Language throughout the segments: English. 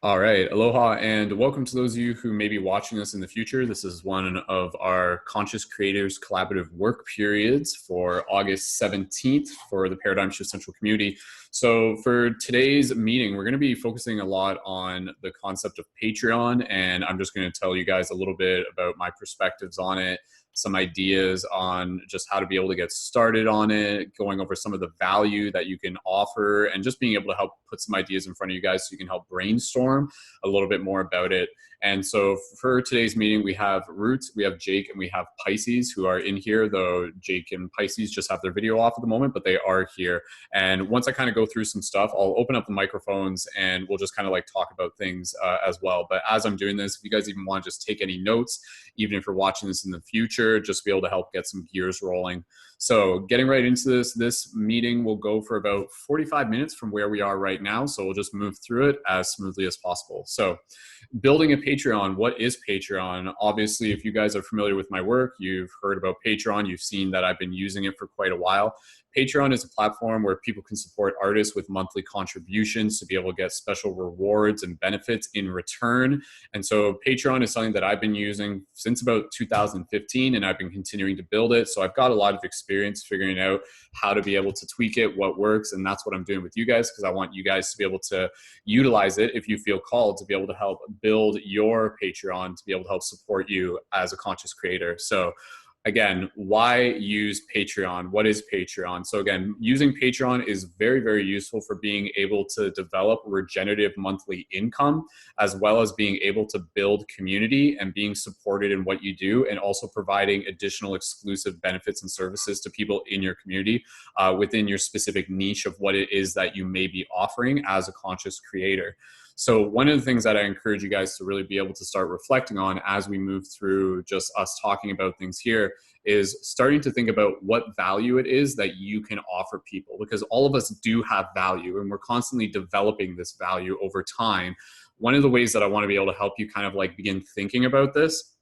All right. Aloha and welcome to those of you who may be watching this in the future. This is one of our Conscious Creators Collaborative work periods for August 17th for the Paradigm Shift Central community. So for today's meeting, we're going to be focusing a lot on the concept of Patreon, and I'm just going to tell you guys a little bit about my perspectives on it, some ideas on just how to be able to get started on it, going over some of the value that you can offer, and just being able to help put some ideas in front of you guys so you can help brainstorm a little bit more about it. And so for today's meeting, we have Root, we have Jake, and we have Pisces who are in here, though Jake and Pisces just have their video off at the moment, but they are here. And once I kind of go through some stuff, I'll open up the microphones and we'll just kind of like talk about things as well. But as I'm doing this, if you guys even want to just take any notes, even if you're watching this in the future, just be able to help get some gears rolling. So getting right into this meeting will go for about 45 minutes from where we are right now. So we'll just move through it as smoothly as possible. So building a Patreon, what is Patreon? Obviously, if you guys are familiar with my work, you've heard about Patreon, you've seen that I've been using it for quite a while. Patreon is a platform where people can support artists with monthly contributions to be able to get special rewards and benefits in return. And so Patreon is something that I've been using since about 2015, and I've been continuing to build it. So I've got a lot of experience figuring out how to be able to tweak it, what works, and that's what I'm doing with you guys, because I want you guys to be able to utilize it if you feel called to be able to help build your Patreon, to be able to help support you as a conscious creator. So again, why use Patreon? What is Patreon? So again, using Patreon is very, very useful for being able to develop regenerative monthly income, as well as being able to build community and being supported in what you do, and also providing additional exclusive benefits and services to people in your community within your specific niche of what it is that you may be offering as a conscious creator. So one of the things that I encourage you guys to really be able to start reflecting on as we move through just us talking about things here is starting to think about what value it is that you can offer people, because all of us do have value and we're constantly developing this value over time. One of the ways that I want to be able to help you kind of like begin thinking about this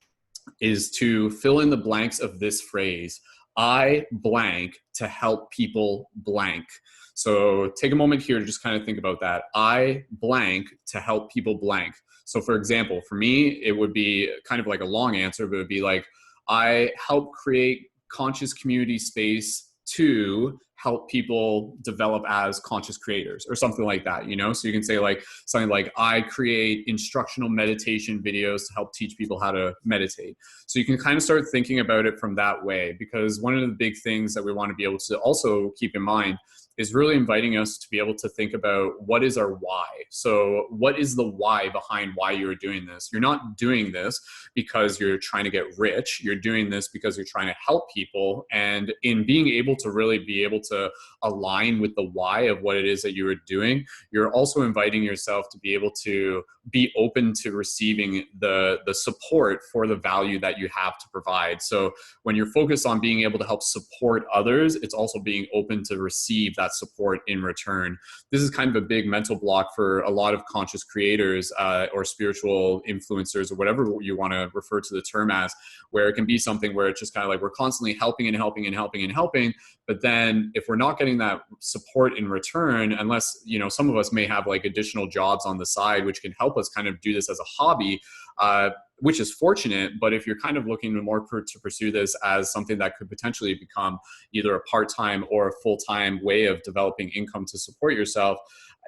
is to fill in the blanks of this phrase: I blank to help people blank. So take a moment here to just kind of think about that. I blank to help people blank. So for example, for me, it would be kind of like a long answer, but it would be like, I help create conscious community space to help people develop as conscious creators, or something like that, you know? So you can say like something like, I create instructional meditation videos to help teach people how to meditate. So you can kind of start thinking about it from that way, because one of the big things that we want to be able to also keep in mind is really inviting us to be able to think about what is our why. So what is the why behind why you're doing this? You're not doing this because you're trying to get rich. You're doing this because you're trying to help people. And in being able to really be able to align with the why of what it is that you are doing, you're also inviting yourself to be able to be open to receiving the support for the value that you have to provide. So when you're focused on being able to help support others, it's also being open to receive that support in return. This is kind of a big mental block for a lot of conscious creators or spiritual influencers, or whatever you want to refer to the term as, where it can be something where it's just kind of like we're constantly helping and helping and helping and helping. But then if we're not getting that support in return, unless, you know, some of us may have like additional jobs on the side, which can help us kind of do this as a hobby, which is fortunate. But if you're kind of looking more to pursue this as something that could potentially become either a part-time or a full-time way of developing income to support yourself,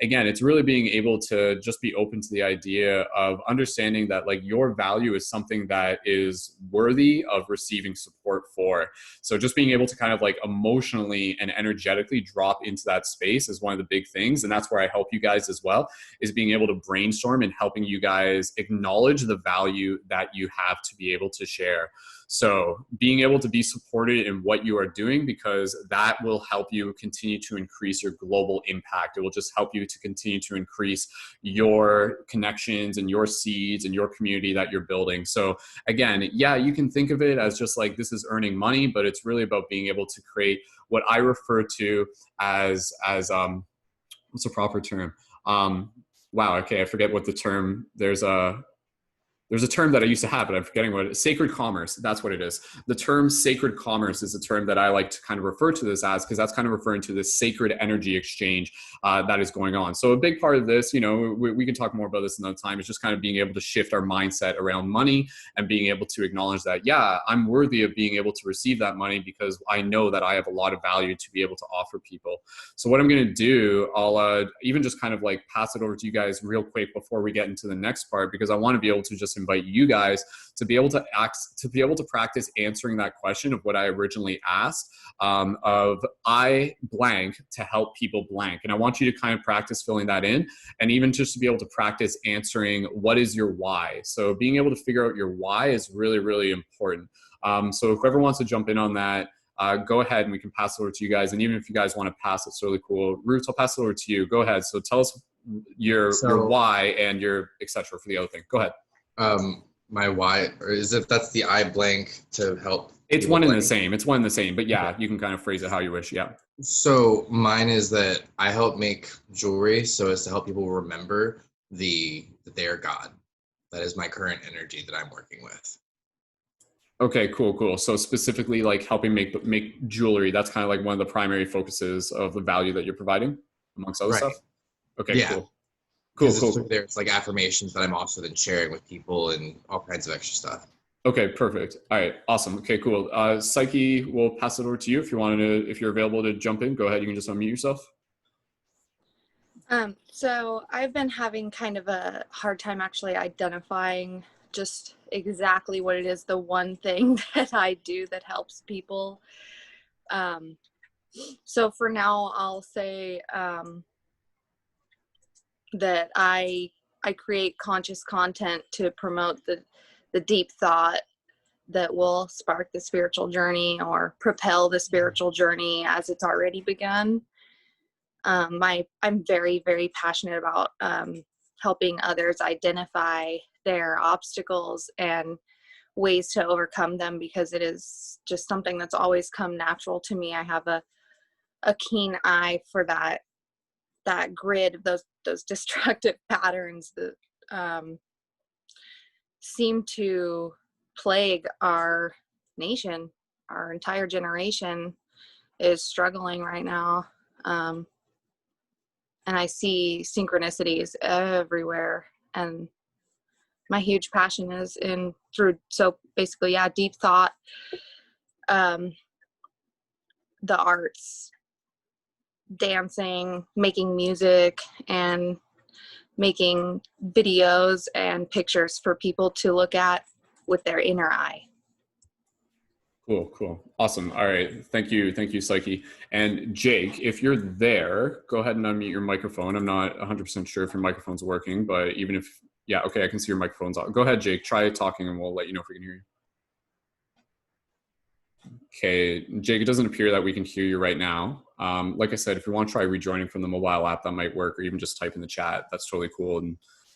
again, it's really being able to just be open to the idea of understanding that like your value is something that is worthy of receiving support for. So just being able to kind of like emotionally and energetically drop into that space is one of the big things. And that's where I help you guys as well, is being able to brainstorm and helping you guys acknowledge the value that you have to be able to share. So being able to be supported in what you are doing, because that will help you continue to increase your global impact. It will just help you to continue to increase your connections and your seeds and your community that you're building. So again, yeah, you can think of it as just like this is earning money, but it's really about being able to create what I refer to as what's a proper term? Wow, okay, I forget what the term, there's a there's a term that I used to have, but I'm forgetting what it is. Sacred commerce. That's what it is. The term sacred commerce is a term that I like to kind of refer to this as, because that's kind of referring to this sacred energy exchange that is going on. So a big part of this, you know, we can talk more about this another time, is just kind of being able to shift our mindset around money and being able to acknowledge that, yeah, I'm worthy of being able to receive that money because I know that I have a lot of value to be able to offer people. So what I'm going to do, I'll even just kind of like pass it over to you guys real quick before we get into the next part, because I want to be able to just invite you guys to be able to practice answering that question of what I originally asked, of I blank to help people blank. And I want you to kind of practice filling that in, and even just to be able to practice answering what is your why. So being able to figure out your why is really, really important. So whoever wants to jump in on that, go ahead and we can pass it over to you guys. And even if you guys want to pass, it's really cool. Roots, I'll pass it over to you. Go ahead. So tell us your why and your et cetera for the other thing. Go ahead. My why, or is if that's the I blank to help. It's one and the same. It's one and the same, but yeah, okay. You can kind of phrase it how you wish. Yeah. So mine is that I help make jewelry so as to help people remember that they are God. That is my current energy that I'm working with. Okay, cool. So specifically like helping make jewelry, that's kind of like one of the primary focuses of the value that you're providing amongst other stuff. Okay, yeah. Cool. There's like affirmations that I'm also then sharing with people and all kinds of extra stuff. Okay, perfect. All right, awesome. Okay, cool. Psyche, we'll pass it over to you if you're available to jump in. Go ahead. You can just unmute yourself. So I've been having kind of a hard time actually identifying just exactly what it is, the one thing that I do that helps people. So for now, I'll say that I create conscious content to promote the deep thought that will spark the spiritual journey or propel the spiritual journey as it's already begun. I'm very, very passionate about helping others identify their obstacles and ways to overcome them, because it is just something that's always come natural to me. I have a keen eye for that grid of those destructive patterns that seem to plague our nation. Our entire generation is struggling right now. And I see synchronicities everywhere. And my huge passion is so basically, yeah, deep thought, the arts, dancing, making music, and making videos and pictures for people to look at with their inner eye. Cool. Awesome. All right. Thank you, Psyche. And Jake, if you're there, go ahead and unmute your microphone. I'm not 100% sure if your microphone's working, but even if, yeah, okay, I can see your microphone's on. Go ahead, Jake, try talking and we'll let you know if we can hear you. Okay, Jake, it doesn't appear that we can hear you right now. Like I said, if you want to try rejoining from the mobile app, that might work, or even just type in the chat. That's totally cool.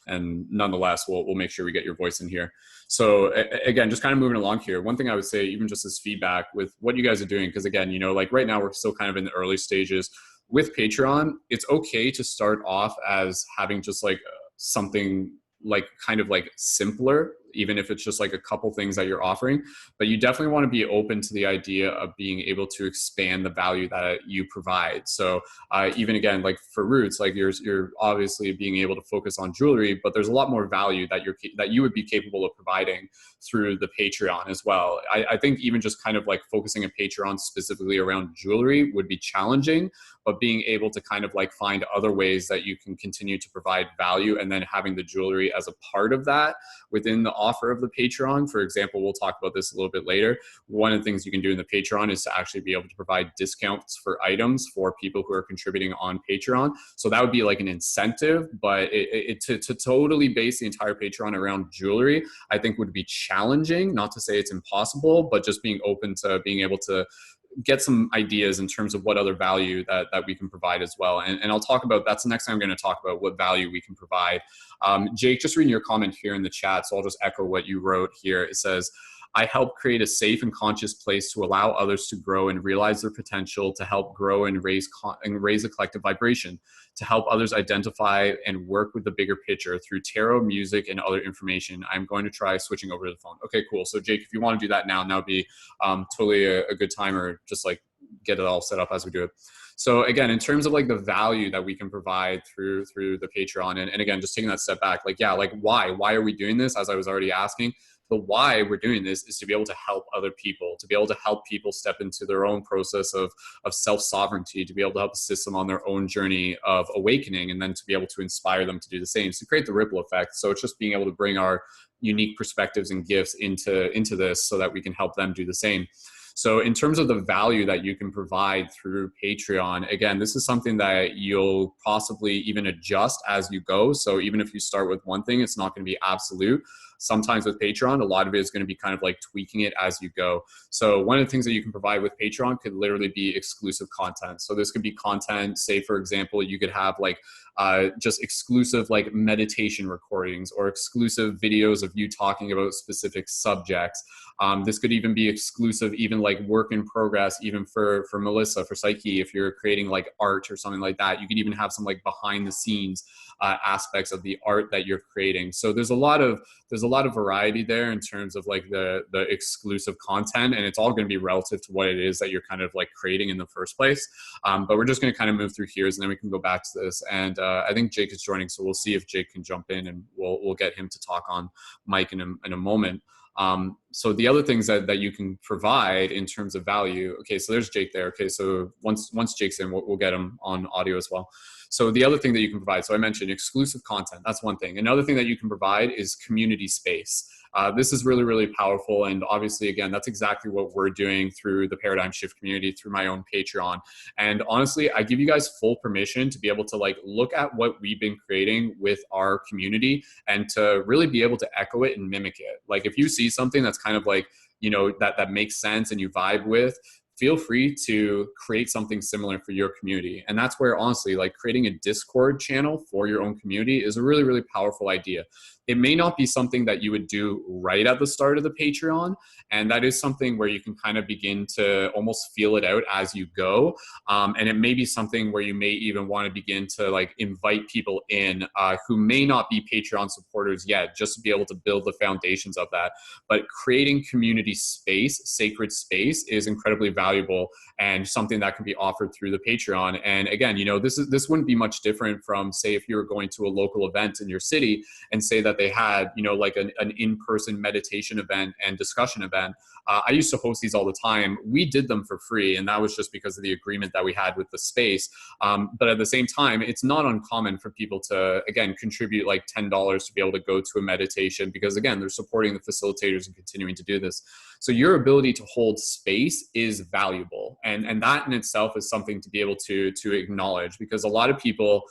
And nonetheless, we'll make sure we get your voice in here. So again, just kind of moving along here. One thing I would say, even just as feedback with what you guys are doing, because again, you know, like right now we're still kind of in the early stages with Patreon. It's okay to start off as having just like something like kind of like simpler, even if it's just like a couple things that you're offering, but you definitely want to be open to the idea of being able to expand the value that you provide. So even again, like for Roots, like you're obviously being able to focus on jewelry, but there's a lot more value that you would be capable of providing through the Patreon as well. I think even just kind of like focusing a Patreon specifically around jewelry would be challenging, but being able to kind of like find other ways that you can continue to provide value, and then having the jewelry as a part of that within the offer of the Patreon. For example, we'll talk about this a little bit later. One of the things you can do in the Patreon is to actually be able to provide discounts for items for people who are contributing on Patreon. So that would be like an incentive, but to totally base the entire Patreon around jewelry, I think would be challenging. Not to say it's impossible, but just being open to being able to get some ideas in terms of what other value that we can provide as well. And I'll talk about, that's the next time I'm going to talk about what value we can provide. Jake, just reading your comment here in the chat, so I'll just echo what you wrote here. It says, I help create a safe and conscious place to allow others to grow and realize their potential, to help grow and raise a collective vibration. to help others identify and work with the bigger picture through tarot, music, and other information. I'm going to try switching over to the phone. Okay, cool. So Jake, if you want to do that now would be totally a good time, or just like get it all set up as we do it. So again, in terms of like the value that we can provide through the Patreon, and again, just taking that step back, like, yeah, like why are we doing this? As I was already asking, the why we're doing this is to be able to help other people, to be able to help people step into their own process of self-sovereignty, to be able to help assist them on their own journey of awakening, and then to be able to inspire them to do the same, to create the ripple effect. So it's just being able to bring our unique perspectives and gifts into this so that we can help them do the same. So in terms of the value that you can provide through Patreon, again, this is something that you'll possibly even adjust as you go. So even if you start with one thing, it's not going to be absolute. Sometimes with Patreon, a lot of it is going to be kind of like tweaking it as you go. So one of the things that you can provide with Patreon could literally be exclusive content. So this could be content, say, for example, you could have like just exclusive like meditation recordings or exclusive videos of you talking about specific subjects. This could even be exclusive, even like work in progress, even for Melissa, for Psyche, if you're creating like art or something like that. You could even have some like behind the scenes aspects of the art that you're creating. So there's a lot of variety there in terms of like the exclusive content, and it's all going to be relative to what it is that you're kind of like creating in the first place. But we're just going to kind of move through here, and then we can go back to this. And I think Jake is joining, so we'll see if Jake can jump in, and we'll get him to talk on mic in a moment. So the other things that you can provide in terms of value. Okay, so there's Jake there. Okay, so once Jake's in, we'll get him on audio as well. So the other thing that you can provide, so I mentioned exclusive content. That's one thing. Another thing that you can provide is community space. This is really, really powerful. And obviously, again, that's exactly what we're doing through the Paradigm Shift community, through my own Patreon. And honestly, I give you guys full permission to be able to like look at what we've been creating with our community and to really be able to echo it and mimic it. Like if you see something that's kind of like, you know, that makes sense and you vibe with, feel free to create something similar for your community. And that's where, honestly, like creating a Discord channel for your own community is a really, really powerful idea. It may not be something that you would do right at the start of the Patreon. And that is something where you can kind of begin to almost feel it out as you go. And it may be something where you may even want to begin to like invite people in who may not be Patreon supporters yet, just to be able to build the foundations of that. But creating community space, sacred space, is incredibly valuable and something that can be offered through the Patreon. And again, you know, this wouldn't be much different from, say, if you were going to a local event in your city and say that they had, you know, like an in-person meditation event and discussion event. I used to host these all the time. We did them for free, and that was just because of the agreement that we had with the space. But at the same time, it's not uncommon for people to, again, contribute like $10 to be able to go to a meditation, because again, they're supporting the facilitators and continuing to do this. So your ability to hold space is valuable. And that in itself is something to be able to acknowledge, because a lot of people,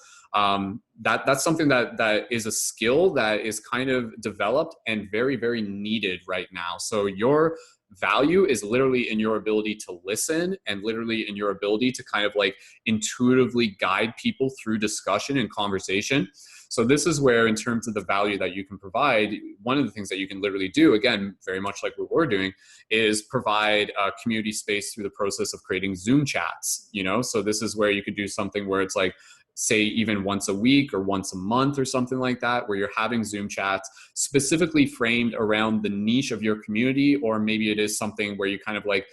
that's something that is a skill that is kind of developed and very, very needed right now. So your value is literally in your ability to listen, and literally in your ability to kind of like intuitively guide people through discussion and conversation. So this is where, in terms of the value that you can provide, one of the things that you can literally do, again, very much like what we're doing, is provide a community space through the process of creating Zoom chats, you know? So this is where you could do something where it's like, say, even once a week or once a month or something like that, where you're having Zoom chats specifically framed around the niche of your community, or maybe it is something where you kind of like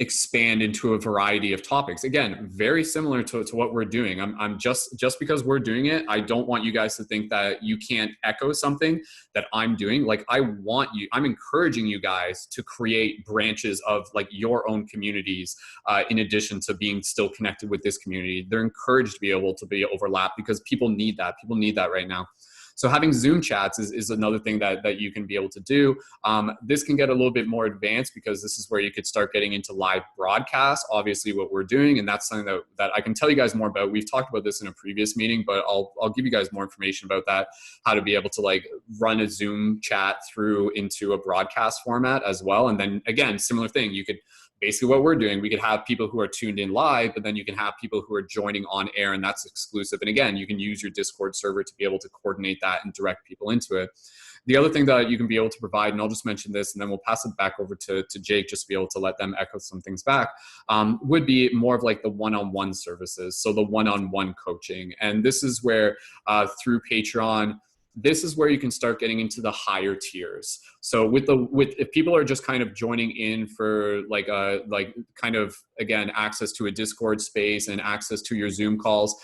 expand into a variety of topics. Again, very similar to what we're doing. I'm just because we're doing it, I don't want you guys to think that you can't echo something that I'm doing. Like I'm encouraging you guys to create branches of like your own communities, in addition to being still connected with this community. They're encouraged to be able to be overlapped, because people need that. People need that right now. So having Zoom chats is another thing that you can be able to do. This can get a little bit more advanced, because this is where you could start getting into live broadcasts, obviously what we're doing. And that's something that I can tell you guys more about. We've talked about this in a previous meeting, but I'll give you guys more information about that, how to be able to like run a Zoom chat through into a broadcast format as well. And then again, similar thing, you could basically what we're doing. We could have people who are tuned in live, but then you can have people who are joining on air, and that's exclusive. And again, you can use your Discord server to be able to coordinate that and direct people into it. The other thing that you can be able to provide, and I'll just mention this and then we'll pass it back over to Jake just to be able to let them echo some things back, would be more of like the one-on-one services. So the one-on-one coaching. And this is where through Patreon, this is where you can start getting into the higher tiers. So if people are just kind of joining in for like kind of, again, access to a Discord space and access to your Zoom calls,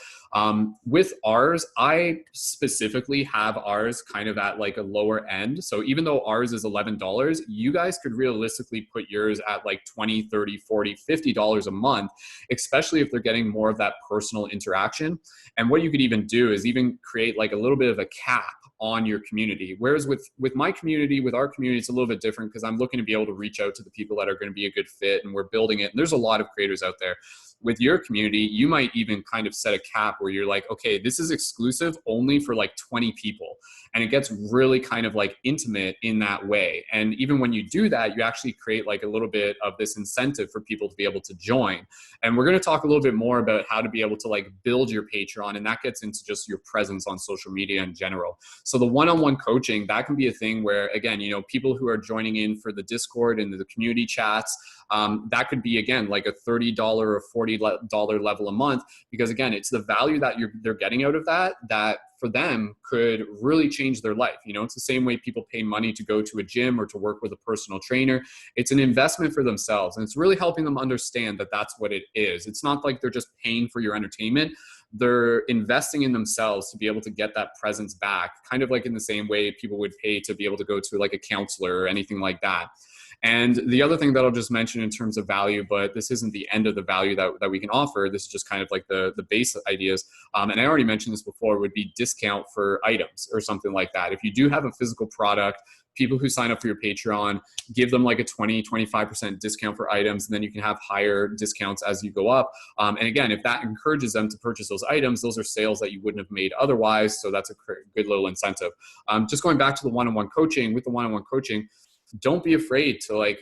with ours, I specifically have ours kind of at like a lower end. So even though ours is $11, you guys could realistically put yours at like $20, $30, $40, $50 a month, especially if they're getting more of that personal interaction. And what you could even do is even create like a little bit of a cap on your community. Whereas with my community, with our community, it's a little bit different because I'm looking to be able to reach out to the people that are going to be a good fit, and we're building it. And there's a lot of creators out there. With your community, you might even kind of set a cap where you're like, okay, this is exclusive only for like 20 people. And it gets really kind of like intimate in that way. And even when you do that, you actually create like a little bit of this incentive for people to be able to join. And we're going to talk a little bit more about how to be able to like build your Patreon. And that gets into just your presence on social media in general. So the one-on-one coaching, that can be a thing where, again, you know, people who are joining in for the Discord and the community chats, that could be, again, like a $30 or $40 level a month, because again, it's the value that they're getting out of that for them could really change their life. You know, it's the same way people pay money to go to a gym or to work with a personal trainer. It's an investment for themselves, and it's really helping them understand that that's what it is. It's not like they're just paying for your entertainment. They're investing in themselves to be able to get that presence back, kind of like in the same way people would pay to be able to go to like a counselor or anything like that. And the other thing that I'll just mention in terms of value, but this isn't the end of the value that we can offer. This is just kind of like the base ideas. And I already mentioned this before, would be discount for items or something like that. If you do have a physical product, people who sign up for your Patreon, give them like a 20-25% discount for items, and then you can have higher discounts as you go up. And again, if that encourages them to purchase those items, those are sales that you wouldn't have made otherwise. So that's a good little incentive. Just going back to the one-on-one coaching, with the one-on-one coaching, don't be afraid to like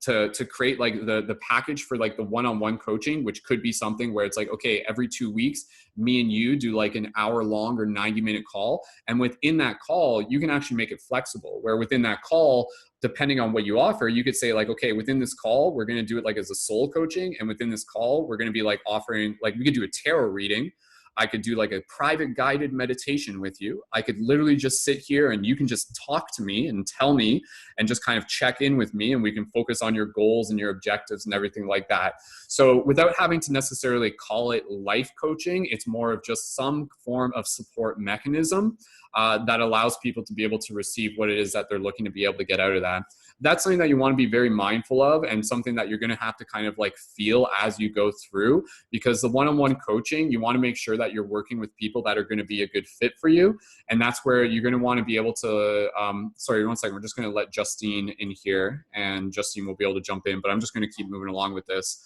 to create like the package for like the one-on-one coaching, which could be something where it's like, okay, every 2 weeks, me and you do like an hour long or 90-minute call. And within that call, you can actually make it flexible, where within that call, depending on what you offer, you could say like, okay, within this call, we're going to do it like as a soul coaching. And within this call, we're going to be like offering, like we could do a tarot reading. I could do like a private guided meditation with you. I could literally just sit here and you can just talk to me and tell me and just kind of check in with me, and we can focus on your goals and your objectives and everything like that. So without having to necessarily call it life coaching, it's more of just some form of support mechanism that allows people to be able to receive what it is that they're looking to be able to get out of that. That's something that you want to be very mindful of, and something that you're going to have to kind of like feel as you go through, because the one-on-one coaching, you want to make sure that you're working with people that are going to be a good fit for you. And that's where you're going to want to be able to, sorry, 1 second. We're just going to let Justine in here, and Justine will be able to jump in, but I'm just going to keep moving along with this.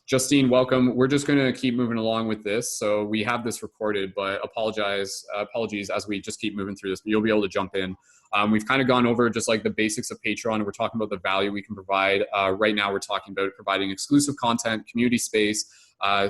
Justine, welcome. We're just going to keep moving along with this. So we have this recorded, but apologies as we just keep moving through this, but you'll be able to jump in. We've kind of gone over just like the basics of Patreon, and we're talking about the value we can provide. Right now, we're talking about providing exclusive content, community space,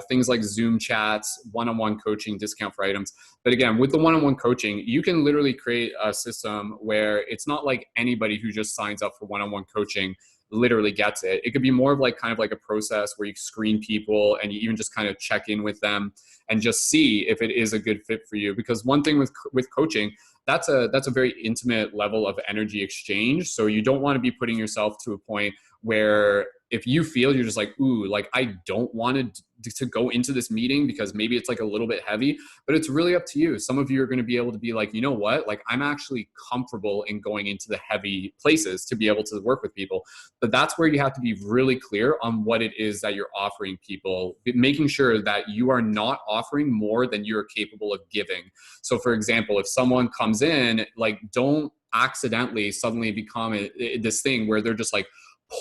things like Zoom chats, one-on-one coaching, discount for items. But again, with the one-on-one coaching, you can literally create a system where it's not like anybody who just signs up for one-on-one coaching literally gets it. It could be more of like kind of like a process where you screen people and you even just kind of check in with them and just see if it is a good fit for you. Because one thing with coaching, that's a very intimate level of energy exchange. So you don't want to be putting yourself to a point where if you feel you're just like, ooh, like I don't want to go into this meeting because maybe it's like a little bit heavy, but it's really up to you. Some of you are going to be able to be like, you know what, like I'm actually comfortable in going into the heavy places to be able to work with people. But that's where you have to be really clear on what it is that you're offering people, making sure that you are not offering more than you're capable of giving. So for example, if someone comes in, like don't accidentally suddenly become this thing where they're just like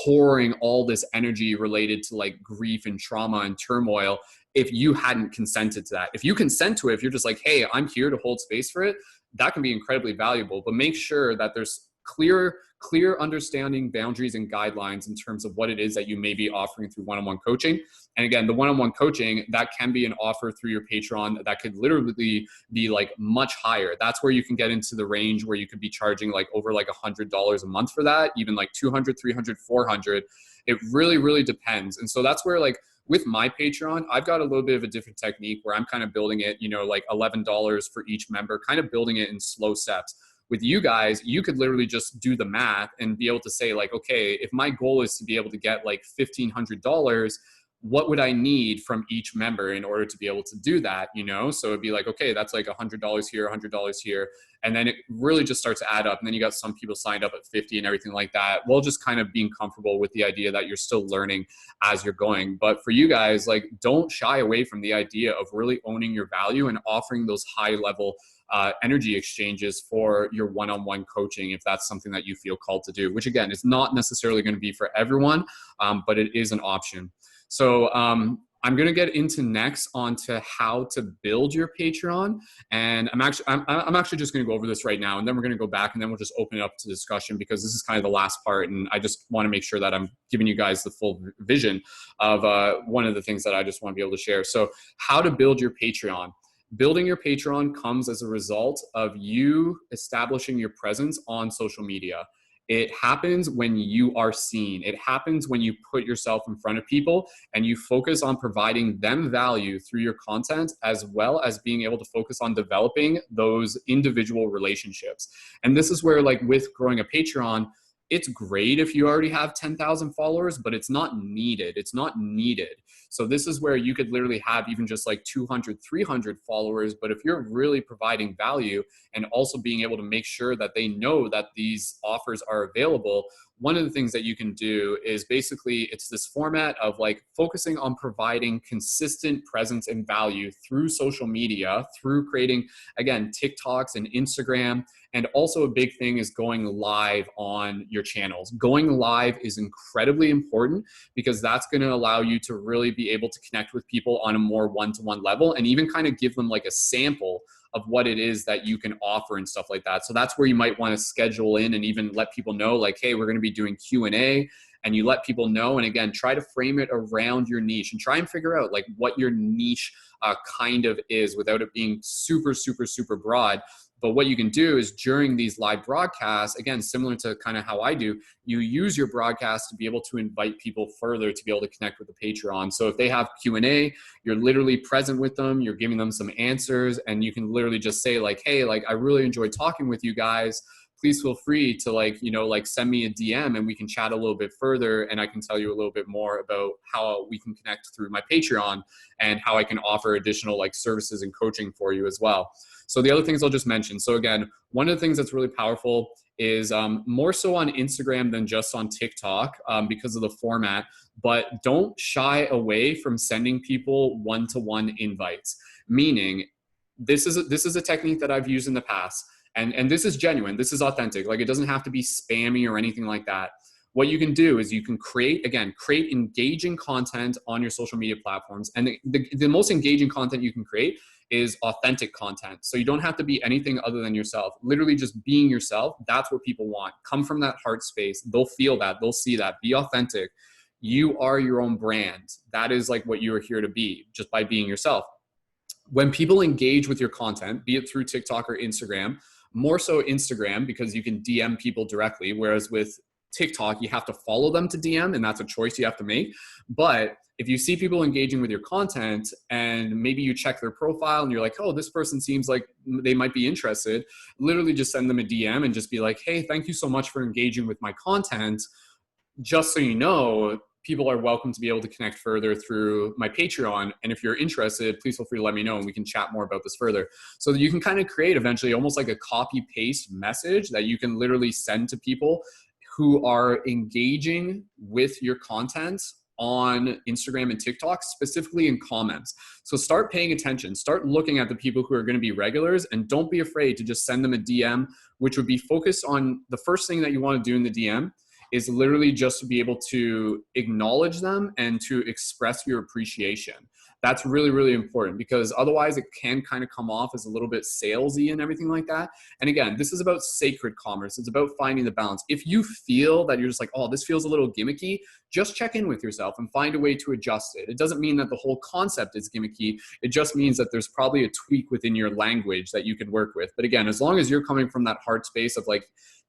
pouring all this energy related to like grief and trauma and turmoil if you hadn't consented to that. If you consent to it, if you're just like, hey, I'm here to hold space for it, that can be incredibly valuable. But make sure that there's clear clear understanding, boundaries, and guidelines in terms of what it is that you may be offering through one-on-one coaching. And again, the one-on-one coaching, that can be an offer through your Patreon that could literally be like much higher. That's where you can get into the range where you could be charging like over like $100 a month for that, even like 200, 300, 400. It really, really depends. And so that's where like with my Patreon, I've got a little bit of a different technique where I'm kind of building it, you know, like $11 for each member, kind of building it in slow steps. With you guys, you could literally just do the math and be able to say like, okay, if my goal is to be able to get like $1,500, what would I need from each member in order to be able to do that, you know? So it'd be like, okay, that's like $100 here, $100 here. And then it really just starts to add up. And then you got some people signed up at 50 and everything like that. Well, just kind of being comfortable with the idea that you're still learning as you're going. But for you guys, like, don't shy away from the idea of really owning your value and offering those high level energy exchanges for your one-on-one coaching, if that's something that you feel called to do, which again, is not necessarily going to be for everyone, but it is an option. So I'm going to get into next onto how to build your Patreon. And I'm actually just going to go over this right now, and then we're going to go back and then we'll just open it up to discussion, because this is kind of the last part. And I just want to make sure that I'm giving you guys the full vision of one of the things that I just want to be able to share. So how to build your Patreon. Building your Patreon comes as a result of you establishing your presence on social media. It happens when you are seen. It happens when you put yourself in front of people and you focus on providing them value through your content, as well as being able to focus on developing those individual relationships. And this is where, like, with growing a Patreon, it's great if you already have 10,000 followers, but it's not needed. It's not needed. So this is where you could literally have even just like 200, 300 followers. But if you're really providing value and also being able to make sure that they know that these offers are available, one of the things that you can do is basically, it's this format of like focusing on providing consistent presence and value through social media, through creating, again, TikToks and Instagram. And also a big thing is going live on your channels. Going live is incredibly important, because that's going to allow you to really be able to connect with people on a more one-to-one level, and even kind of give them like a sample of what it is that you can offer and stuff like that. So that's where you might want to schedule in and even let people know, like, hey, we're going to be doing Q&A, and you let people know. And again, try to frame it around your niche and try and figure out like what your niche kind of is, without it being super, super, super broad. But what you can do is during these live broadcasts, again, similar to kind of how I do, you use your broadcast to be able to invite people further to be able to connect with the Patreon. So if they have Q&A, you're literally present with them, you're giving them some answers, and you can literally just say like, hey, like, I really enjoyed talking with you guys. Please feel free to like, you know, like send me a DM and we can chat a little bit further, and I can tell you a little bit more about how we can connect through my Patreon and how I can offer additional like services and coaching for you as well. So the other things I'll just mention. So again, one of the things that's really powerful is more so on Instagram than just on TikTok because of the format, but don't shy away from sending people one-to-one invites. Meaning, this is a technique that I've used in the past. And this is genuine, this is authentic. Like, it doesn't have to be spammy or anything like that. What you can do is you can create engaging content on your social media platforms. And the most engaging content you can create is authentic content. So you don't have to be anything other than yourself. Literally just being yourself, that's what people want. Come from that heart space. They'll feel that, they'll see that. Be authentic. You are your own brand. That is like what you are here to be, just by being yourself. When people engage with your content, be it through TikTok or Instagram, more so Instagram, because you can DM people directly, whereas with TikTok, you have to follow them to DM, and that's a choice you have to make. But if you see people engaging with your content and maybe you check their profile and you're like, oh, this person seems like they might be interested, literally just send them a DM and just be like, hey, thank you so much for engaging with my content. Just so you know, people are welcome to be able to connect further through my Patreon. And if you're interested, please feel free to let me know and we can chat more about this further. So that you can kind of create eventually almost like a copy paste message that you can literally send to people who are engaging with your content on Instagram and TikTok, specifically in comments. So start paying attention, start looking at the people who are going to be regulars, and don't be afraid to just send them a DM, which would be focused on the first thing that you want to do in the DM is literally just to be able to acknowledge them and to express your appreciation. That's really, really important, because otherwise it can kind of come off as a little bit salesy and everything like that. And again, this is about sacred commerce. It's about finding the balance. If you feel that you're just like, oh, this feels a little gimmicky, just check in with yourself and find a way to adjust it. It doesn't mean that the whole concept is gimmicky. It just means that there's probably a tweak within your language that you can work with. But again, as long as you're coming from that heart space of like,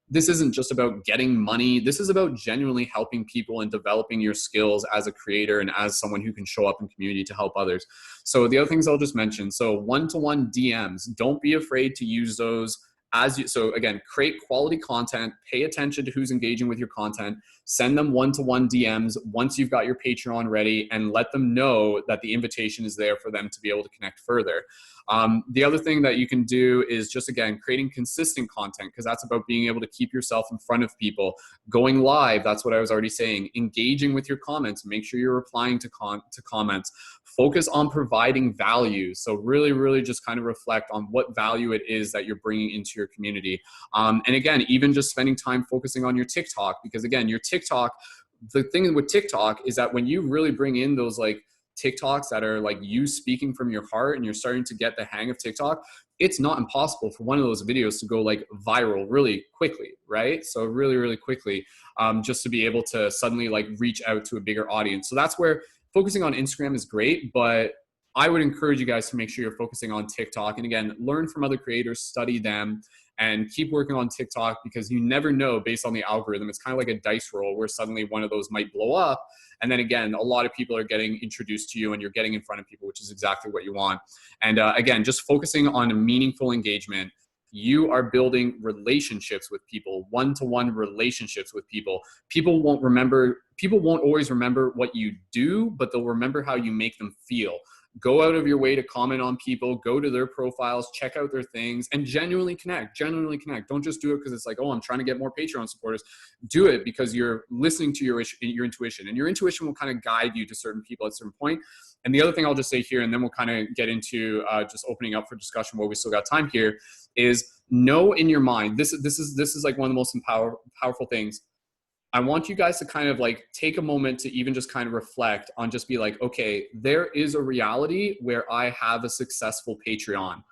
this isn't just about getting money. This is about genuinely helping people and developing your skills as a creator and as someone who can show up in community to help others. So the other things I'll just mention. So one-to-one DMs, don't be afraid to use those so again, create quality content, pay attention to who's engaging with your content, send them one-to-one DMs once you've got your Patreon ready, and let them know that the invitation is there for them to be able to connect further. The other thing that you can do is just, again, creating consistent content, because that's about being able to keep yourself in front of people. Going live, that's what I was already saying. Engaging with your comments, make sure you're replying to comments. Focus on providing value. So really, really just kind of reflect on what value it is that you're bringing into your community. And again, even just spending time focusing on your TikTok, because again, your TikTok, the thing with TikTok is that when you really bring in those like TikToks that are like you speaking from your heart and you're starting to get the hang of TikTok, it's not impossible for one of those videos to go like viral really quickly, right? So really, really quickly, just to be able to suddenly like reach out to a bigger audience. So that's where focusing on Instagram is great, but I would encourage you guys to make sure you're focusing on TikTok. And again, learn from other creators, study them, and keep working on TikTok, because you never know based on the algorithm. It's kind of like a dice roll where suddenly one of those might blow up. And then again, a lot of people are getting introduced to you and you're getting in front of people, which is exactly what you want. And again, just focusing on meaningful engagement. You are building relationships with people, one-to-one relationships with people. People won't always remember what you do, but they'll remember how you make them feel. Go out of your way to comment on people, go to their profiles, check out their things, and genuinely connect. Don't just do it because it's like, oh, I'm trying to get more Patreon supporters. Do it because you're listening to your intuition, and your intuition will kind of guide you to certain people at a certain point. And the other thing I'll just say here, and then we'll kind of get into just opening up for discussion while we still got time here, is know in your mind, this is like one of the most powerful things. I want you guys to kind of like take a moment to even just kind of reflect on, just be like, okay, there is a reality where I have a successful Patreon.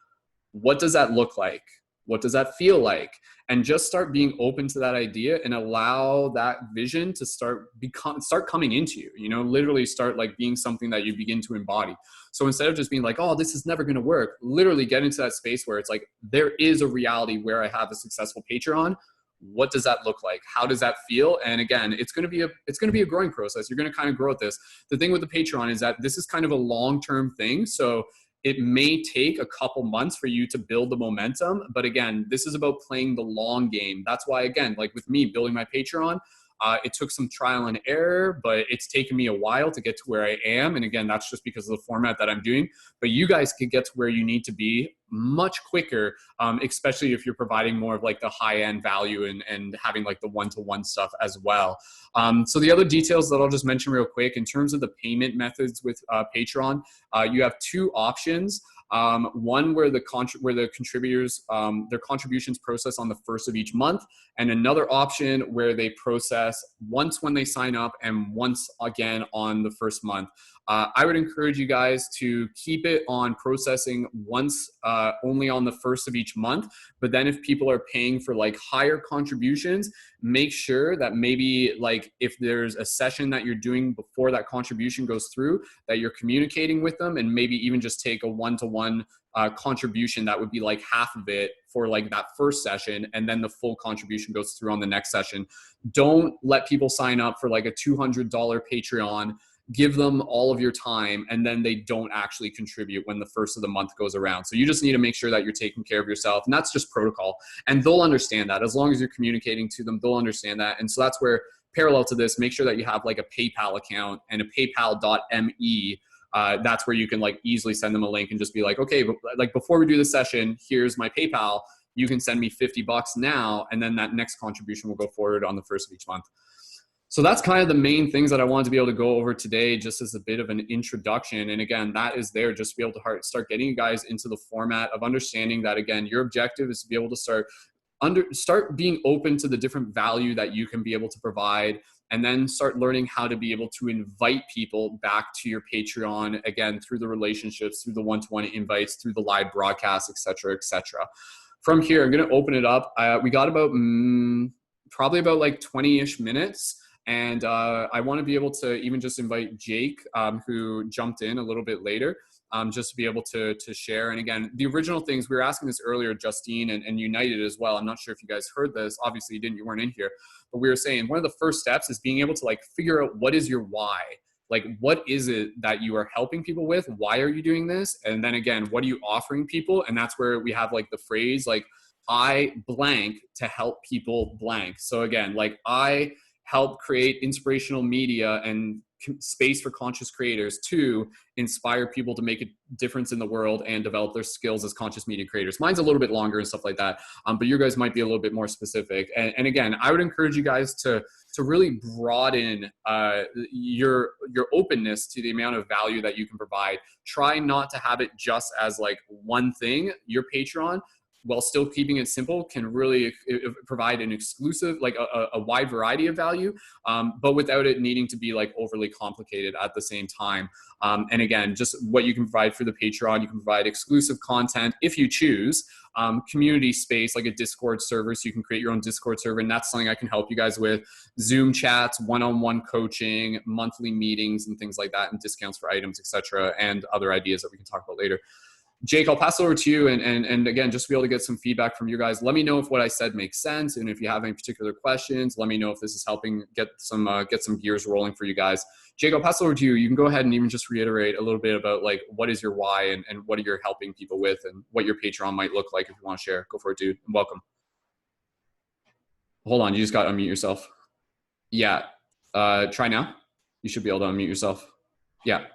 What does that look like? What does that feel like? And just start being open to that idea and allow that vision to start coming into you, literally start like being something that you begin to embody. So instead of just being like, oh, this is never going to work, literally get into that space where it's like, there is a reality where I have a successful Patreon. What does that look like? How does that feel? And again, it's going to be a growing process. You're going to kind of grow at this. The thing with the Patreon is that this is kind of a long-term thing. So it may take a couple months for you to build the momentum. But again, this is about playing the long game. That's why, again, like with me building my Patreon, it took some trial and error, but it's taken me a while to get to where I am. And again, that's just because of the format that I'm doing. But you guys could get to where you need to be much quicker, especially if you're providing more of like the high-end value and having like the one-to-one stuff as well. So the other details that I'll just mention real quick, in terms of the payment methods with Patreon, you have two options. One where the contributors, their contributions process on the first of each month, and another option where they process once when they sign up and once again on the first month. I would encourage you guys to keep it on processing once only on the first of each month. But then if people are paying for like higher contributions, make sure that maybe like if there's a session that you're doing before that contribution goes through, that you're communicating with them, and maybe even just take a one-to-one contribution that would be like half of it for like that first session, and then the full contribution goes through on the next session. Don't let people sign up for like a $200 Patreon, give them all of your time, and then they don't actually contribute when the first of the month goes around. So you just need to make sure that you're taking care of yourself, and that's just protocol. And they'll understand that. As long as you're communicating to them, they'll understand that. And so that's where, parallel to this, make sure that you have like a PayPal account and a paypal.me. That's where you can like easily send them a link and just be like, okay, like before we do the session, here's my PayPal. You can send me $50 now, and then that next contribution will go forward on the first of each month. So that's kind of the main things that I wanted to be able to go over today, just as a bit of an introduction. And again, that is there just to be able to start getting you guys into the format of understanding that, again, your objective is to be able to start being open to the different value that you can be able to provide, and then start learning how to be able to invite people back to your Patreon, again, through the relationships, through the one-to-one invites, through the live broadcasts, et cetera, et cetera. From here, I'm going to open it up. We got about probably about like 20-ish minutes. And I want to be able to even just invite Jake, who jumped in a little bit later, just to be able to share. And again, the original things, we were asking this earlier, Justine and United as well. I'm not sure if you guys heard this. Obviously you didn't, you weren't in here. But we were saying one of the first steps is being able to like figure out what is your why. Like, what is it that you are helping people with? Why are you doing this? And then again, what are you offering people? And that's where we have like the phrase, like, I blank to help people blank. So again, like, I help create inspirational media and space for conscious creators to inspire people to make a difference in the world and develop their skills as conscious media creators. Mine's a little bit longer and stuff like that, but you guys might be a little bit more specific. And again, I would encourage you guys to really broaden your openness to the amount of value that you can provide. Try not to have it just as like one thing. Your Patreon, while still keeping it simple, can really provide an exclusive, like a wide variety of value, but without it needing to be like overly complicated at the same time. And again, just what you can provide for the Patreon, you can provide exclusive content if you choose, community space, like a Discord server, so you can create your own Discord server, and that's something I can help you guys with. Zoom chats, one-on-one coaching, monthly meetings, and things like that, and discounts for items, etc., and other ideas that we can talk about later. Jake, I'll pass it over to you, and again, just to be able to get some feedback from you guys. Let me know if what I said makes sense, and if you have any particular questions, let me know if this is helping get some gears rolling for you guys. Jake, I'll pass it over to you. You can go ahead and even just reiterate a little bit about like what is your why and what are you helping people with, and what your Patreon might look like if you want to share. Go for it, dude. And welcome. Hold on, you just got to unmute yourself. Yeah, try now. You should be able to unmute yourself. Yeah.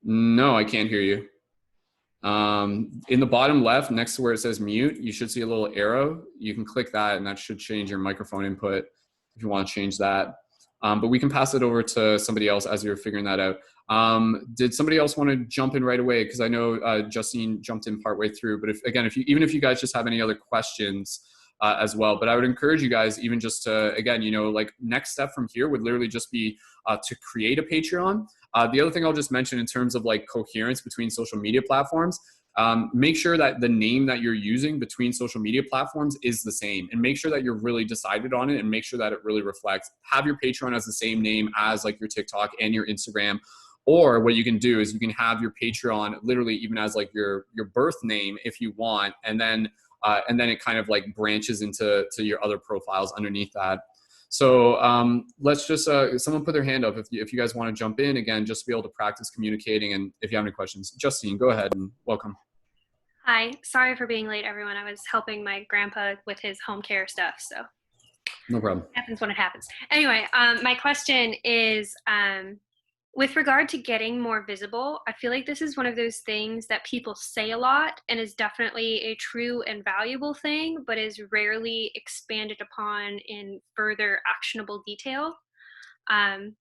No, I can't hear you. In the bottom left, next to where it says mute, you should see a little arrow. You can click that, and that should change your microphone input if you want to change that. But we can pass it over to somebody else as you're figuring that out. Did somebody else want to jump in right away? Because I know Justine jumped in partway through. But even if you guys just have any other questions as well. But I would encourage you guys even just to, again, like next step from here would literally just be to create a Patreon. The other thing I'll just mention in terms of like coherence between social media platforms, make sure that the name that you're using between social media platforms is the same, and make sure that you're really decided on it, and make sure that it really reflects. Have your Patreon as the same name as like your TikTok and your Instagram. Or what you can do is you can have your Patreon literally even as like your birth name if you want, and then it kind of like branches into your other profiles underneath that. So let's just, someone put their hand up if you guys want to jump in again, just to be able to practice communicating. And if you have any questions, Justine, go ahead and welcome. Hi, sorry for being late, everyone. I was helping my grandpa with his home care stuff, so. No problem. It happens when it happens. Anyway, my question is, with regard to getting more visible, I feel like this is one of those things that people say a lot and is definitely a true and valuable thing, but is rarely expanded upon in further actionable detail. And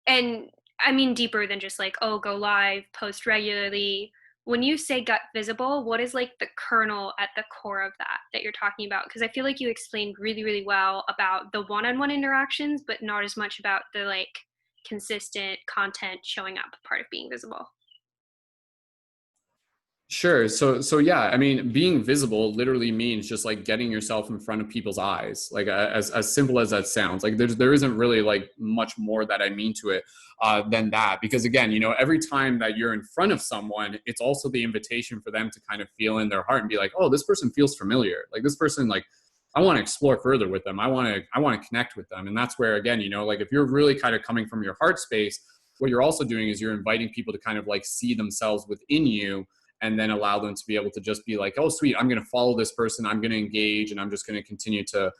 I mean deeper than just like, oh, go live, post regularly. When you say get visible, what is like the kernel at the core of that you're talking about? Because I feel like you explained really, really well about the one-on-one interactions, but not as much about the like consistent content showing up part of being visible. Sure. So yeah, I mean, being visible literally means just like getting yourself in front of people's eyes, like as simple as that sounds. Like there isn't really like much more that I mean to it than that, because again, every time that you're in front of someone, it's also the invitation for them to kind of feel in their heart and be like, oh, this person feels familiar. Like this person, like I want to explore further with them. I want to connect with them. And that's where, again, like if you're really kind of coming from your heart space, what you're also doing is you're inviting people to kind of like see themselves within you, and then allow them to be able to just be like, oh, sweet, I'm going to follow this person. I'm going to engage, and I'm just going to continue to,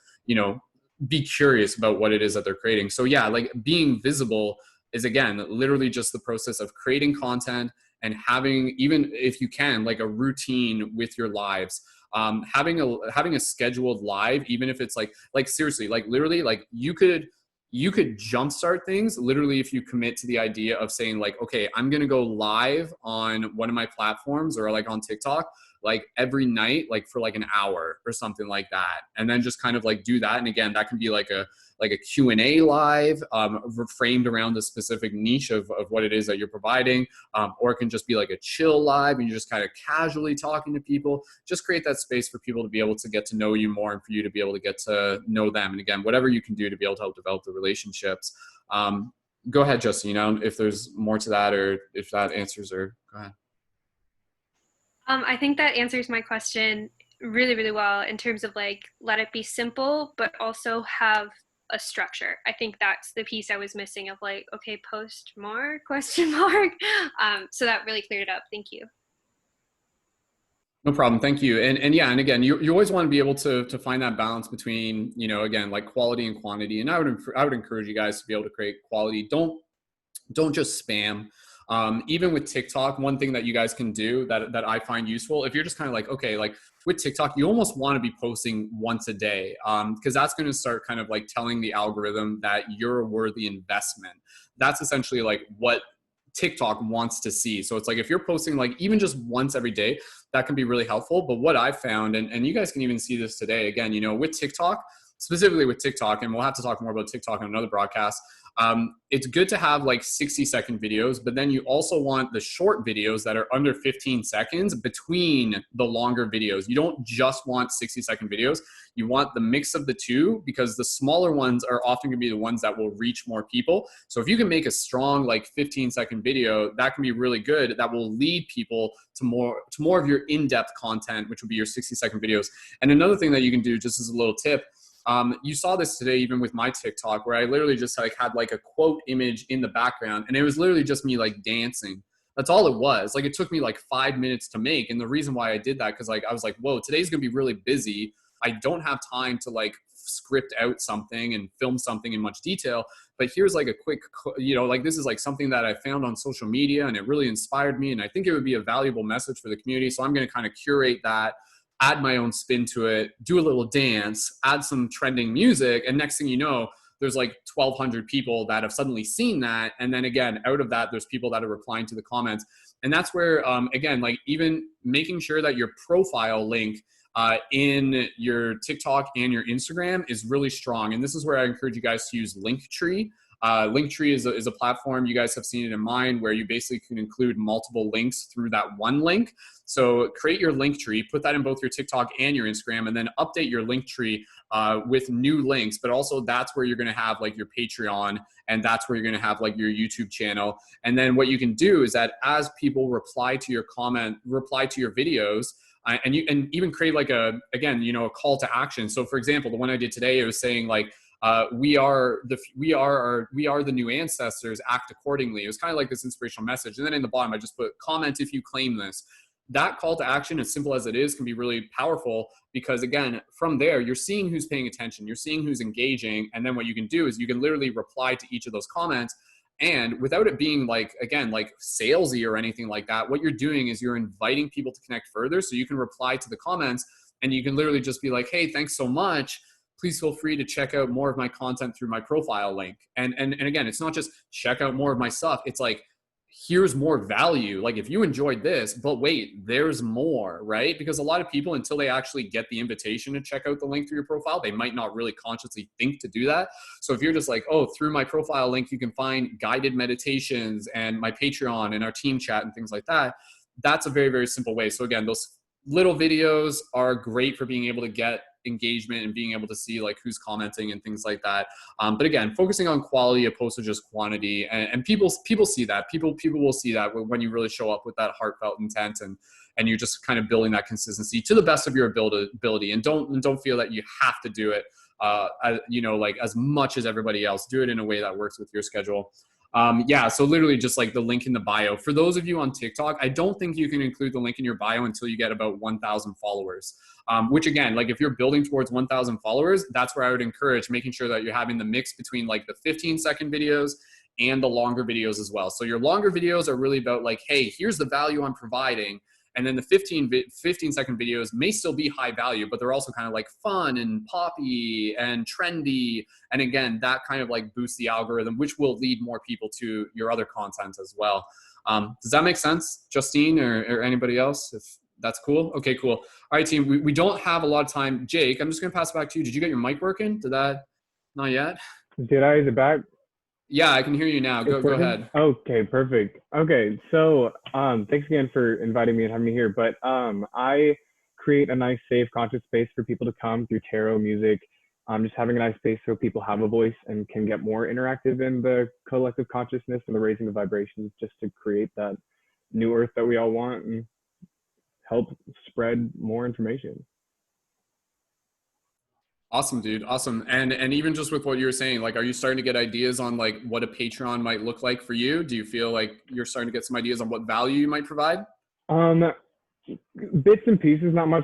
be curious about what it is that they're creating. So yeah, like being visible is, again, literally just the process of creating content and having, even if you can, like a routine with your lives. Having a scheduled live, even if it's like seriously, like literally, like you could jumpstart things literally if you commit to the idea of saying like, okay, I'm going to go live on one of my platforms or like on TikTok like every night, like for like an hour or something like that. And then just kind of like do that. And again, that can be like a Q&A live, framed around the specific niche of what it is that you're providing. Or it can just be like a chill live and you're just kind of casually talking to people. Just create that space for people to be able to get to know you more and for you to be able to get to know them. And again, whatever you can do to be able to help develop the relationships. Go ahead, Justine, if there's more to that or if that answers, or go ahead. I think that answers my question really, really well in terms of like, let it be simple, but also have a structure. I think that's the piece I was missing of like, okay, post more ? So that really cleared it up. Thank you. No problem. Thank you. And yeah, and again, you always want to be able to find that balance between, again, like quality and quantity. And I would encourage you guys to be able to create quality. Don't just spam. Even with TikTok, one thing that you guys can do that I find useful, if you're just kind of like, okay, like with TikTok, you almost want to be posting once a day, because that's going to start kind of like telling the algorithm that you're a worthy investment. That's essentially like what TikTok wants to see. So it's like, if you're posting like even just once every day, that can be really helpful. But what I found, and you guys can even see this today, again, with TikTok, specifically with TikTok, and we'll have to talk more about TikTok in another broadcast. It's good to have like 60-second videos, but then you also want the short videos that are under 15 seconds between the longer videos. You don't just want 60-second videos. You want the mix of the two, because the smaller ones are often going to be the ones that will reach more people. So if you can make a strong like 15-second video, that can be really good. That will lead people to more of your in-depth content, which would be your 60-second videos. And another thing that you can do, just as a little tip, you saw this today even with my TikTok, where I literally just like had like a quote image in the background, and it was literally just me like dancing. That's all it was. Like it took me like 5 minutes to make. And the reason why I did that, because like I was like, whoa, today's gonna be really busy. I don't have time to like script out something and film something in much detail. But here's like a quick, like this is like something that I found on social media and it really inspired me. And I think it would be a valuable message for the community. So I'm gonna kind of curate that, add my own spin to it, do a little dance, add some trending music, and next thing you know, there's like 1,200 people that have suddenly seen that. And then again, out of that, there's people that are replying to the comments. And that's where, again, like even making sure that your profile link in your TikTok and your Instagram is really strong. And this is where I encourage you guys to use Linktree. Linktree is a platform, you guys have seen it in mine, where you basically can include multiple links through that one link. So create your Linktree, put that in both your TikTok and your Instagram, and then update your Linktree with new links. But also that's where you're going to have like your Patreon, and that's where you're going to have like your YouTube channel. And then what you can do is that as people reply to your videos, and even create like a call to action. So for example, the one I did today, it was saying like, we are the new ancestors, act accordingly. It was kind of like this inspirational message. And then in the bottom, I just put comment if you claim this. That call to action, as simple as it is, can be really powerful, because again, from there, you're seeing who's paying attention, you're seeing who's engaging. And then what you can do is you can literally reply to each of those comments. And without it being like, again, like salesy or anything like that, what you're doing is you're inviting people to connect further. So you can reply to the comments and you can literally just be like, hey, thanks so much. Please feel free to check out more of my content through my profile link. And again, it's not just check out more of my stuff. It's like, here's more value. Like if you enjoyed this, but wait, there's more, right? Because a lot of people, until they actually get the invitation to check out the link through your profile, they might not really consciously think to do that. So if you're just like, oh, through my profile link, you can find guided meditations and my Patreon and our team chat and things like that. That's a very, very simple way. So again, those little videos are great for being able to get engagement and being able to see like who's commenting and things like that. But again, focusing on quality opposed to just quantity, and people see that. People will see that when you really show up with that heartfelt intent, and you're just kind of building that consistency to the best of your ability. And don't feel that you have to do it, like as much as everybody else. Do it in a way that works with your schedule. So literally just like the link in the bio. For those of you on TikTok, I don't think you can include the link in your bio until you get about 1,000 followers. Which again, like if you're building towards 1,000 followers, that's where I would encourage making sure that you're having the mix between like the 15-second videos and the longer videos as well. So your longer videos are really about like, hey, here's the value I'm providing. And then the 15-second videos may still be high value, but they're also kind of like fun and poppy and trendy. And again, that kind of like boosts the algorithm, which will lead more people to your other content as well. Does that make sense, Justine or anybody else? That's cool. Okay, cool. All right, team. We don't have a lot of time. Jake, I'm just gonna pass it back to you. Did you get your mic working? Did that? Not yet. Did I? Is it back? Yeah, I can hear you now. It's Go working? ahead. Okay, perfect. Okay, so thanks again for inviting me and having me here. But I create a nice, safe, conscious space for people to come through tarot, music, just having a nice space so people have a voice and can get more interactive in the collective consciousness and the raising of vibrations, just to create that new earth that we all want and help spread more information. Awesome, dude. Awesome. And even just with what you were saying, like, are you starting to get ideas on like what a Patreon might look like for you? Do you feel like you're starting to get some ideas on what value you might provide? Bits and pieces, not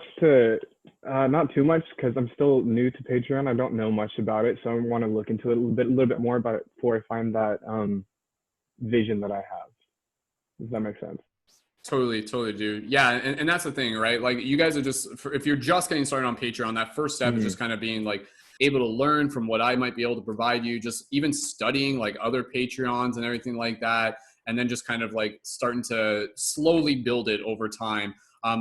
too much, because I'm still new to Patreon. I don't know much about it, so I want to look into it a little bit more about it before I find that vision that I have. Does that make sense? Totally, dude. Yeah, and that's the thing, right? Like, you guys are just, if you're just getting started on Patreon, that first step is just kind of being like able to learn from what I might be able to provide you, just even studying like other Patreons and everything like that, and then just kind of like starting to slowly build it over time.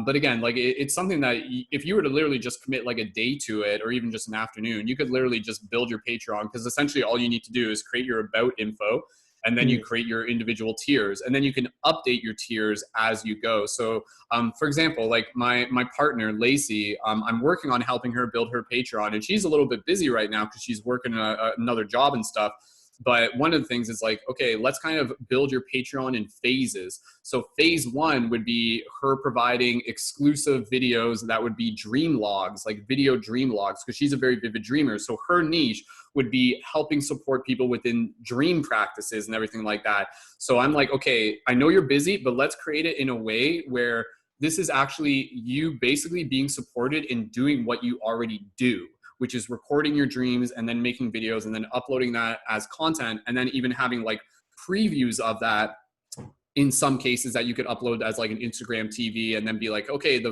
But again, like it's something that if you were to literally just commit like a day to it, or even just an afternoon, you could literally just build your Patreon, because essentially all you need to do is create your about info, and then you create your individual tiers, and then you can update your tiers as you go. So for example, like my partner Lacey, I'm working on helping her build her Patreon, and she's a little bit busy right now because she's working another job and stuff. But one of the things is like, okay, let's kind of build your Patreon in phases. So phase 1 would be her providing exclusive videos that would be dream logs, like video dream logs, because she's a very vivid dreamer. So her niche would be helping support people within dream practices and everything like that. So I'm like, okay, I know you're busy, but let's create it in a way where this is actually you basically being supported in doing what you already do, which is recording your dreams and then making videos and then uploading that as content, and then even having like previews of that in some cases that you could upload as like an Instagram TV, and then be like, okay,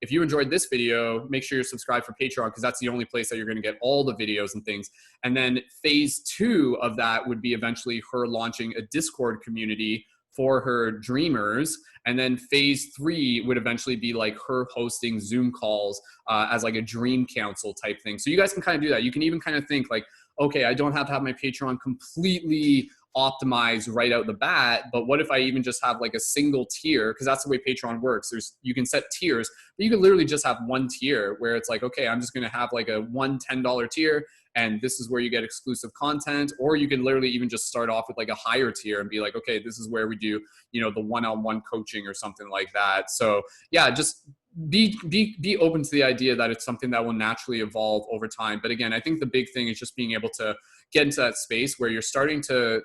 if you enjoyed this video, make sure you're subscribed for Patreon, because that's the only place that you're going to get all the videos and things. And then phase 2 of that would be eventually her launching a Discord community for her dreamers. And then phase 3 would eventually be like her hosting Zoom calls as like a dream council type thing. So you guys can kind of do that. You can even kind of think like, okay, I don't have to have my Patreon completely optimized right out the bat, but what if I even just have like a single tier? Because that's the way Patreon works. You can set tiers, but you could literally just have one tier where it's like, okay, I'm just going to have like a $10 tier, and this is where you get exclusive content. Or you can literally even just start off with like a higher tier and be like, okay, this is where we do, the one-on-one coaching or something like that. So yeah, just be open to the idea that it's something that will naturally evolve over time. But again, I think the big thing is just being able to get into that space where you're starting to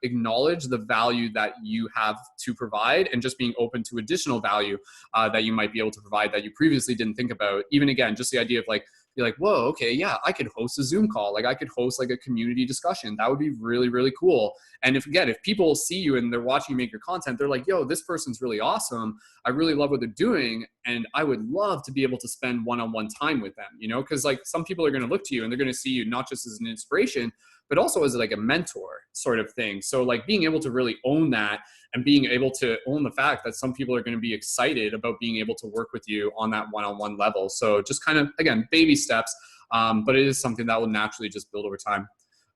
acknowledge the value that you have to provide, and just being open to additional value that you might be able to provide that you previously didn't think about. Even again, just the idea of like, you're like, whoa, okay, yeah, I could host a Zoom call. Like I could host like a community discussion. That would be really, really cool. And if people see you and they're watching you make your content, they're like, yo, this person's really awesome. I really love what they're doing. And I would love to be able to spend one-on-one time with them, because like some people are going to look to you and they're going to see you not just as an inspiration, but also as like a mentor sort of thing. So like being able to really own that, and being able to own the fact that some people are going to be excited about being able to work with you on that one-on-one level. So just kind of, again, baby steps, but it is something that will naturally just build over time.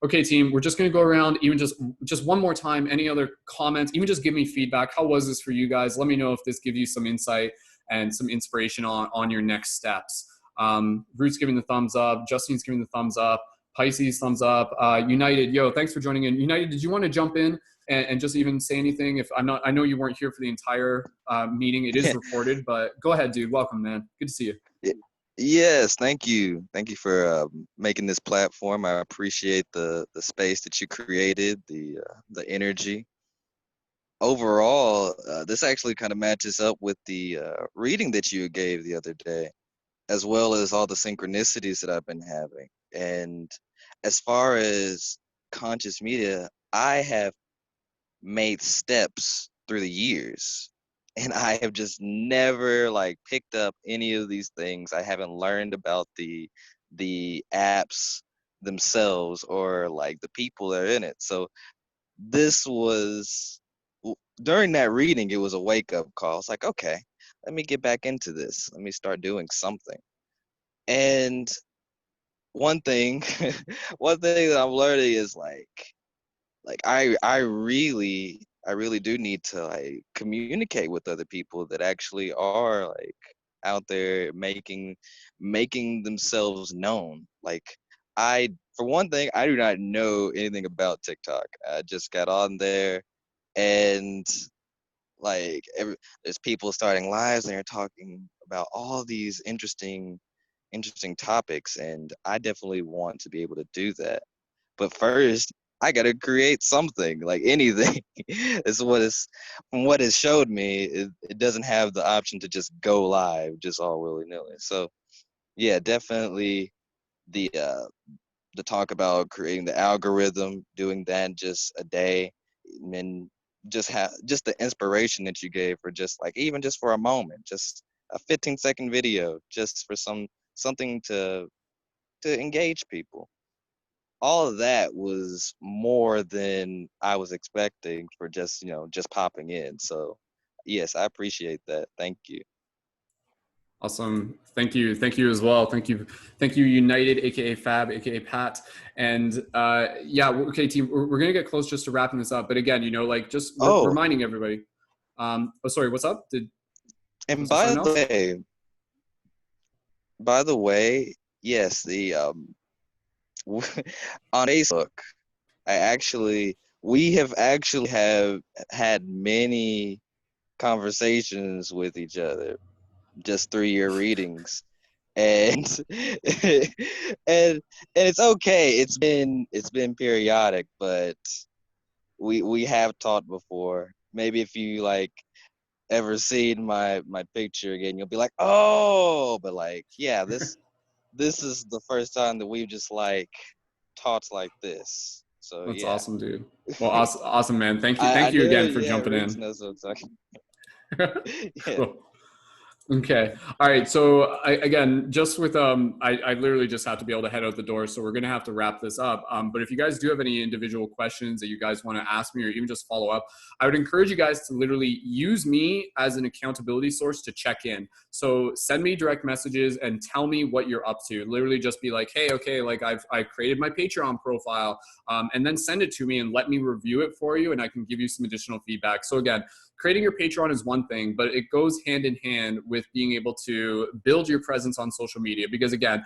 Okay, team, we're just going to go around even just one more time. Any other comments? Even just give me feedback. How was this for you guys? Let me know if this gives you some insight and some inspiration on your next steps. Ruth's giving the thumbs up. Justine's giving the thumbs up. Pisces, thumbs up. United, yo, thanks for joining in. United, did you want to jump in and just even say anything? If I know you weren't here for the entire meeting. It is recorded, but go ahead, dude. Welcome, man. Good to see you. Yes, thank you. Thank you for making this platform. I appreciate the space that you created, the energy. Overall, this actually kind of matches up with the reading that you gave the other day, as well as all the synchronicities that I've been having. And as far as conscious media, I have made steps through the years, and I have just never like picked up any of these things. I haven't learned about the apps themselves or like the people that are in it. So this was, during that reading, it was a wake-up call. It's like, okay, let me get back into this. Let me start doing something. And one thing, one thing that I'm learning is like I really do need to like communicate with other people that actually are like out there making themselves known. Like I, for one thing, I do not know anything about TikTok. I just got on there, and like there's people starting lives and they're talking about all these interesting topics, and I definitely want to be able to do that. But first, I gotta create something, like anything. It's what is from what it showed me. It doesn't have the option to just go live, just all willy nilly. So yeah, definitely the talk about creating the algorithm, doing that just a day, and then just the inspiration that you gave for just like even just for a moment, just a 15-second video, just for something to engage people. All of that was more than I was expecting for just, just popping in. So, yes, I appreciate that. Thank you. Awesome. Thank you. Thank you as well. Thank you. Thank you, United, aka Fab, aka Pat. And yeah, okay, team, we're gonna get close just to wrapping this up. But again, like just Oh, reminding everybody. Oh, sorry. What's up? and Was there something else? by the way, yes, the on Facebook, we have actually have had many conversations with each other, just 3-year readings, and and it's okay. It's been periodic, but we have talked before. Maybe if you like ever seen my picture again, you'll be like, oh, but like, yeah, this is the first time that we've just like talked like this. So That's yeah. awesome, dude. Well, awesome, man. Thank you. I Thank you knew, again for yeah, jumping Riggs in. knows what I'm talking. Yeah. Cool. Okay. All right. So again, just with I literally just have to be able to head out the door. So we're gonna have to wrap this up. But if you guys do have any individual questions that you guys want to ask me or even just follow up, I would encourage you guys to literally use me as an accountability source to check in. So send me direct messages and tell me what you're up to. Literally just be like, hey, okay, like I created my Patreon profile, and then send it to me and let me review it for you, and I can give you some additional feedback. So again, creating your Patreon is one thing, but it goes hand in hand with being able to build your presence on social media. Because again,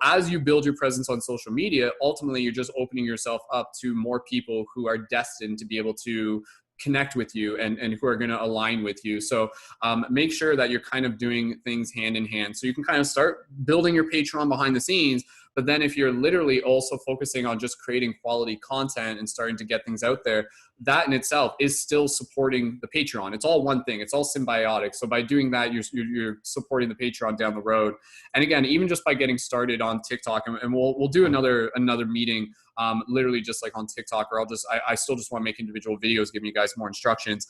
as you build your presence on social media, ultimately you're just opening yourself up to more people who are destined to be able to connect with you and who are going to align with you. So make sure that you're kind of doing things hand in hand. So you can kind of start building your Patreon behind the scenes. But then if you're literally also focusing on just creating quality content and starting to get things out there, that in itself is still supporting the Patreon. It's all one thing. It's all symbiotic. So by doing that, you're supporting the Patreon down the road. And again, even just by getting started on TikTok, and we'll do another meeting, literally just like on TikTok, or I still just want to make individual videos, giving you guys more instructions.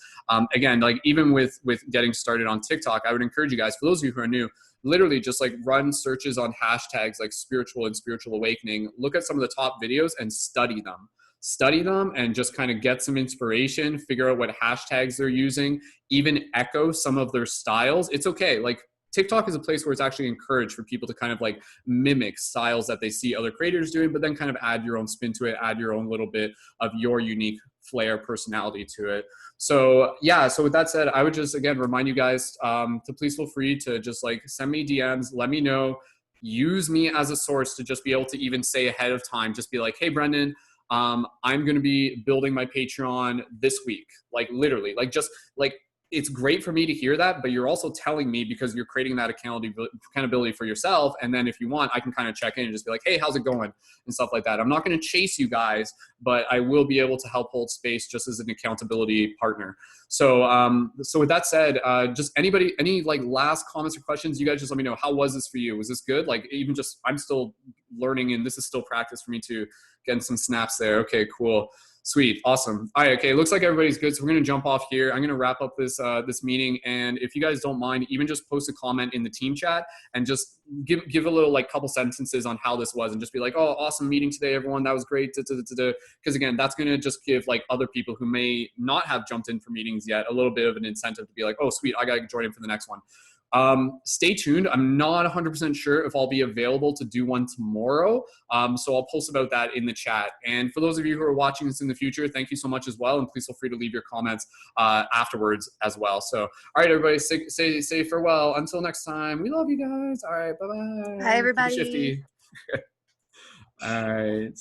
Again, like even with getting started on TikTok, I would encourage you guys, for those of you who are new, literally just like run searches on hashtags like spiritual and spiritual awakening, look at some of the top videos and study them and just kind of get some inspiration, figure out what hashtags they're using, even echo some of their styles. It's okay. Like TikTok is a place where it's actually encouraged for people to kind of like mimic styles that they see other creators doing, but then kind of add your own spin to it, add your own little bit of your unique flair, personality to it. So yeah, so with that said, I would just again remind you guys to please feel free to just like send me DMs, let me know, use me as a source to just be able to even say ahead of time, just be like, hey Brendan, I'm going to be building my Patreon this week. Like literally, like just like, it's great for me to hear that, but you're also telling me because you're creating that accountability for yourself. And then if you want, I can kind of check in and just be like, hey, how's it going? And stuff like that. I'm not going to chase you guys, but I will be able to help hold space just as an accountability partner. So, so with that said, just any like last comments or questions, you guys just let me know, how was this for you? Was this good? Like even just, I'm still learning and this is still practice for me too. Getting some snaps there. Okay, cool. Sweet, awesome. All right, okay. Looks like everybody's good, so we're gonna jump off here. I'm gonna wrap up this this meeting, and if you guys don't mind, even just post a comment in the team chat and just give a little like couple sentences on how this was, and just be like, "Oh, awesome meeting today, everyone. That was great." Because again, that's gonna just give like other people who may not have jumped in for meetings yet a little bit of an incentive to be like, "Oh, sweet, I gotta join in for the next one." Stay tuned. I'm not 100% sure if I'll be available to do one tomorrow. So I'll post about that in the chat. And for those of you who are watching this in the future, thank you so much as well. And please feel free to leave your comments afterwards as well. So, all right, everybody, say farewell. Until next time, we love you guys. All right, bye-bye. Bye, everybody. Keep it shifty. All right.